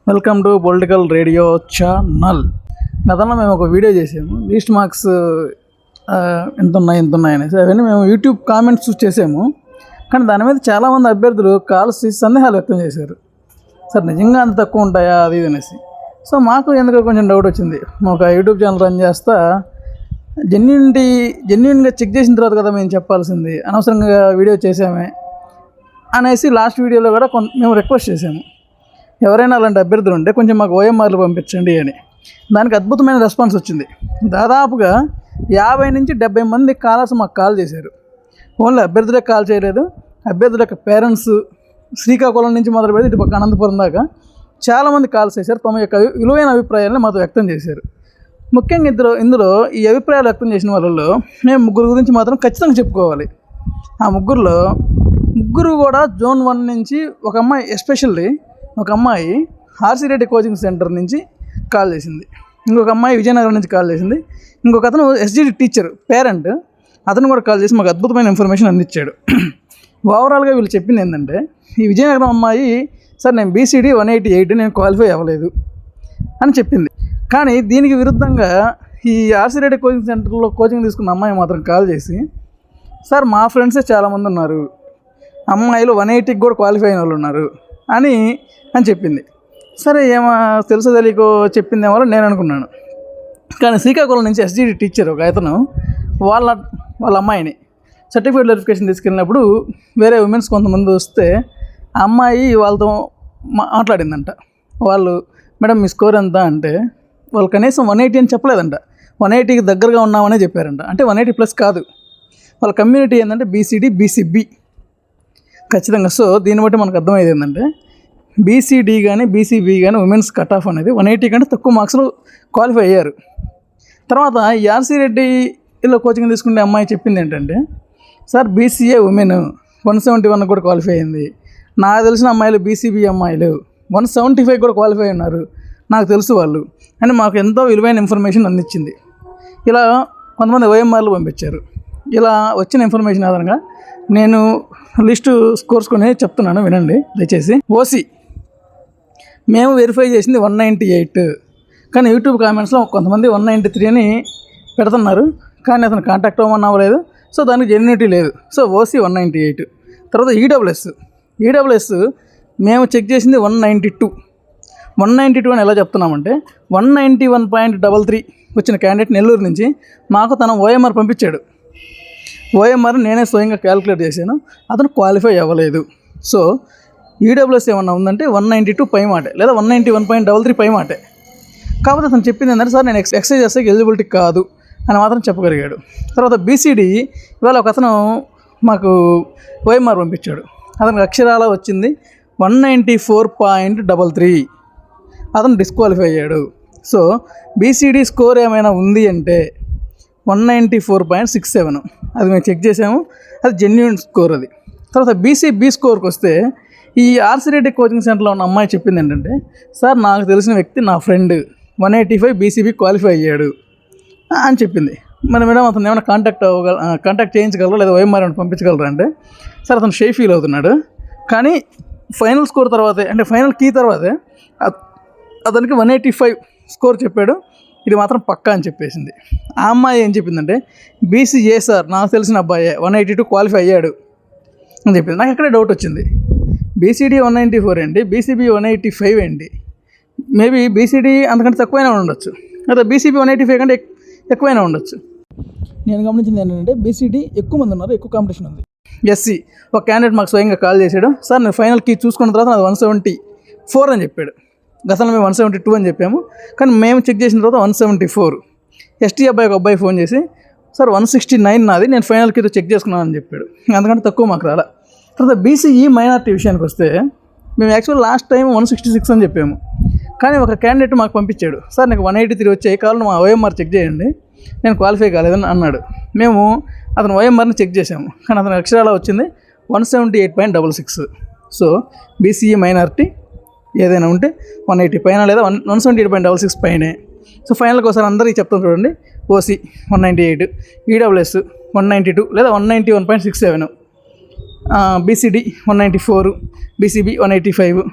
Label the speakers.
Speaker 1: Welcome to political radio channel. గతంలో మేము ఒక వీడియో చేసాము, లీస్ట్ మార్క్స్ ఎంత ఉన్నాయి అనేసి. అవన్నీ మేము యూట్యూబ్ కామెంట్స్ చేసాము. కానీ దాని మీద చాలామంది అభ్యర్థులు కాల్స్ తీసి సందేహాలు వ్యక్తం చేశారు. సార్ నిజంగా అంత తక్కువ ఉంటాయా అది ఇది అనేసి. సో మాకు ఎందుకో కొంచెం డౌట్ వచ్చింది. ఒక యూట్యూబ్ ఛానల్ రన్ చేస్తా జెన్యున్గా చెక్ చేసిన తర్వాత కదా మేము చెప్పాల్సింది, అనవసరంగా వీడియో చేసామే అనేసి లాస్ట్ వీడియోలో కూడా మేము రిక్వెస్ట్ చేసాము, ఎవరైనా అలాంటి అభ్యర్థులు ఉంటే కొంచెం మాకు ఓఎంఆర్లు పంపించండి అని. దానికి అద్భుతమైన రెస్పాన్స్ వచ్చింది. దాదాపుగా 50 నుంచి 70 మంది కాలర్స్ మాకు కాల్ చేశారు. ఓన్లీ అభ్యర్థులే కాల్ చేయలేదు, అభ్యర్థుల యొక్క పేరెంట్స్ శ్రీకాకుళం నుంచి మొదలు పెడితే ఇటు పక్క అనంతపురం దాకా చాలామంది కాల్స్ చేశారు. తమ యొక్క విలువైన అభిప్రాయాలను మాతో వ్యక్తం చేశారు. ముఖ్యంగా ఇందులో ఈ అభిప్రాయాలు వ్యక్తం చేసిన వాళ్ళలో మేము ముగ్గురు గురించి మాత్రం ఖచ్చితంగా చెప్పుకోవాలి. ఆ ముగ్గురు కూడా జోన్ 1 నుంచి ఒక అమ్మాయి, ఎస్పెషల్లీ ఒక అమ్మాయి ఆర్సీ రెడ్డి కోచింగ్ సెంటర్ నుంచి కాల్ చేసింది, ఇంకొక అమ్మాయి విజయనగరం నుంచి కాల్ చేసింది, ఇంకొక అతను ఎస్జిటి టీచర్ పేరెంట్, అతను కూడా కాల్ చేసి మాకు అద్భుతమైన ఇన్ఫర్మేషన్ అందించాడు. ఓవరాల్గా వీళ్ళు చెప్పింది ఏంటంటే, ఈ విజయనగరం అమ్మాయి సార్ నేను బీసీడీ 188 నేను క్వాలిఫై అవ్వలేదు అని చెప్పింది. కానీ దీనికి విరుద్ధంగా ఈ ఆర్సీ రెడ్డి కోచింగ్ సెంటర్లో కోచింగ్ తీసుకున్న అమ్మాయి మాత్రం కాల్ చేసి, సార్ మా ఫ్రెండ్సే చాలామంది ఉన్నారు, అమ్మాయిలు 180కి కూడా క్వాలిఫై అయిన వాళ్ళు ఉన్నారు అని చెప్పింది. సరే ఏమో తెలుసో తెలియకో చెప్పిందేమో నేను అనుకున్నాను. కానీ శ్రీకాకుళం నుంచి ఎస్జిటి టీచర్ ఒక అతను వాళ్ళ అమ్మాయిని సర్టిఫికేట్ వెరిఫికేషన్ తీసుకెళ్ళినప్పుడు వేరే ఉమెన్స్ కొంతమంది వస్తే ఆ అమ్మాయి వాళ్ళతో మాట్లాడిందంట. వాళ్ళు మేడం మీ స్కోర్ ఎంత అంటే వాళ్ళు కనీసం 180 అని చెప్పలేదంట, 180కి దగ్గరగా ఉన్నామనే చెప్పారంట. అంటే 180+ కాదు, వాళ్ళ కమ్యూనిటీ ఏంటంటే బీసీడీ బీసీబీ ఖచ్చితంగా. సో దీన్ని బట్టి మనకు అర్థమయ్యేది ఏంటంటే బీసీడీ కానీ బీసీబీ కానీ ఉమెన్స్ కట్ ఆఫ్ అనేది 180 కంటే తక్కువ మార్క్స్లో క్వాలిఫై అయ్యారు. తర్వాత ఈ ఆర్సీ రెడ్డిలో కోచింగ్ తీసుకునే అమ్మాయి చెప్పింది ఏంటంటే, సార్ బీసీఏ ఉమెన్ 171 కూడా క్వాలిఫై అయింది, నాకు తెలిసిన అమ్మాయిలు బీసీబీ అమ్మాయిలు 175 కూడా క్వాలిఫై ఉన్నారు, నాకు తెలుసు వాళ్ళు అని మాకు ఎంతో విలువైన ఇన్ఫర్మేషన్ అందించింది. ఇలా కొంతమంది ఓఎంఆర్లు పంపించారు. ఇలా వచ్చిన ఇన్ఫర్మేషన్ ఆధారంగా నేను లిస్టు స్కోర్స్ కొని చెప్తున్నాను, వినండి దయచేసి. ఓసీ మేము వెరిఫై చేసింది 198, కానీ యూట్యూబ్ కామెంట్స్లో కొంతమంది 193 అని పెడుతున్నారు, కానీ అతను కాంటాక్ట్ అవ్వమని అవ్వలేదు, సో దానికి జెన్యూనిటీ లేదు. So OC 198. తర్వాత ఈడబ్ల్యూఎస్ మేము చెక్ చేసింది 192 అని ఎలా చెప్తున్నామంటే 191.33 వచ్చిన క్యాండిడేట్ నెల్లూరు నుంచి మాకు తన ఓఎంఆర్ పంపించాడు. ఓఎంఆర్ నేనే స్వయంగా క్యాలిక్యులేట్ చేశాను, అతను క్వాలిఫై అవ్వలేదు. సో ఈడబ్ల్యూఎస్ ఏమన్నా ఉందంటే 192 పై మాటే, లేదా 191.33 పై మాటే. కాకపోతే అతను చెప్పింది ఏంటంటే, సార్ నేను ఎక్సైజ్ చేస్తే ఎలిజిబిలిటీ కాదు అని మాత్రం చెప్పగలిగాడు. తర్వాత బీసీడీ ఇవాళ ఒక అతను మాకు ఓఎంఆర్ పంపించాడు, అతనికి అక్షరాల వచ్చింది 194.33, అతను డిస్క్వాలిఫై అయ్యాడు. సో బీసీడీ స్కోర్ ఏమైనా ఉంది అంటే 194.67, అది మేము చెక్ చేసాము, అది జెన్యూన్ స్కోర్ అది. తర్వాత బీసీబీ స్కోర్కి వస్తే ఈ ఆర్సీ రెడ్డి కోచింగ్ సెంటర్లో ఉన్న అమ్మాయి చెప్పింది ఏంటంటే, సార్ నాకు తెలిసిన వ్యక్తి నా ఫ్రెండ్ 185 బీసీబీ క్వాలిఫై అయ్యాడు అని చెప్పింది. మరి మేడం అతను ఏమైనా కాంటాక్ట్ చేయించగలరా లేదా ఓఎంఆర్ అని పంపించగలరా అంటే, సార్ అతను షై ఫీల్ అవుతున్నాడు, కానీ ఫైనల్ స్కోర్ తర్వాతే, అంటే ఫైనల్ కీ తర్వాతే అతనికి 185 స్కోర్ చెప్పాడు, ఇది మాత్రం పక్కా అని చెప్పేసింది. ఆ అమ్మాయి ఏం చెప్పిందంటే, బీసీఏ సార్ నాకు తెలిసిన అబ్బాయే 182 క్వాలిఫై అయ్యాడు అని చెప్పింది. నాకు అక్కడే డౌట్ వచ్చింది, బీసీడీ 194 ఏంటి, బీసీబీ 185 ఏంటి? మేబీ బీసీడీ అంతకంటే తక్కువైనా ఉండొచ్చు, లేదా బీసీబీ 185 కంటే ఎక్కువైనా ఉండొచ్చు. నేను గమనించింది ఏంటంటే బీసీడీ ఎక్కువ మంది ఉన్నారు, ఎక్కువ కాంపిటీషన్ ఉంది. ఎస్సీ ఒక క్యాండిడేట్ మాకు స్వయంగా కాల్ చేశాడు, సార్ నేను ఫైనల్ కీ చూసుకున్న తర్వాత నాది 174 అని చెప్పాడు. గతంలో మేము 172 అని చెప్పాము, కానీ మేము చెక్ చేసిన తర్వాత 174. ఎస్టీ అబ్బాయి ఒక అబ్బాయి ఫోన్ చేసి, సార్ 169 నాది, నేను ఫైనల్ కీతో చెక్ చేసుకున్నాను అని చెప్పాడు. అందుకంటే తక్కువ మాకు రాలా. తర్వాత బీసీఈ మైనారిటీ విషయానికి వస్తే మేము యాక్చువల్ లాస్ట్ టైం 166 అని చెప్పాము, కానీ ఒక క్యాండిడేట్ మాకు పంపించాడు, సార్ నాకు 183 వచ్చాయి, కావాలని మా ఓఎంఆర్ చెక్ చేయండి, నేను క్వాలిఫై కాలేదని అన్నాడు. మేము అతను ఓఎంఆర్ని చెక్ చేసాము, కానీ అతను అక్షరాల వచ్చింది 178.66. సో బీసీఈ మైనారిటీ ఏదైనా ఉంటే 180 పైన లేదా 178.66 పైనే. సో ఫైనల్కి ఒకసారి అందరికీ చెప్తాను చూడండి, ఓసీ 198, ఈడబ్ల్యూఎస్ 192 లేదా 191.67, బీసీడీ 194, బీసీబీ 185.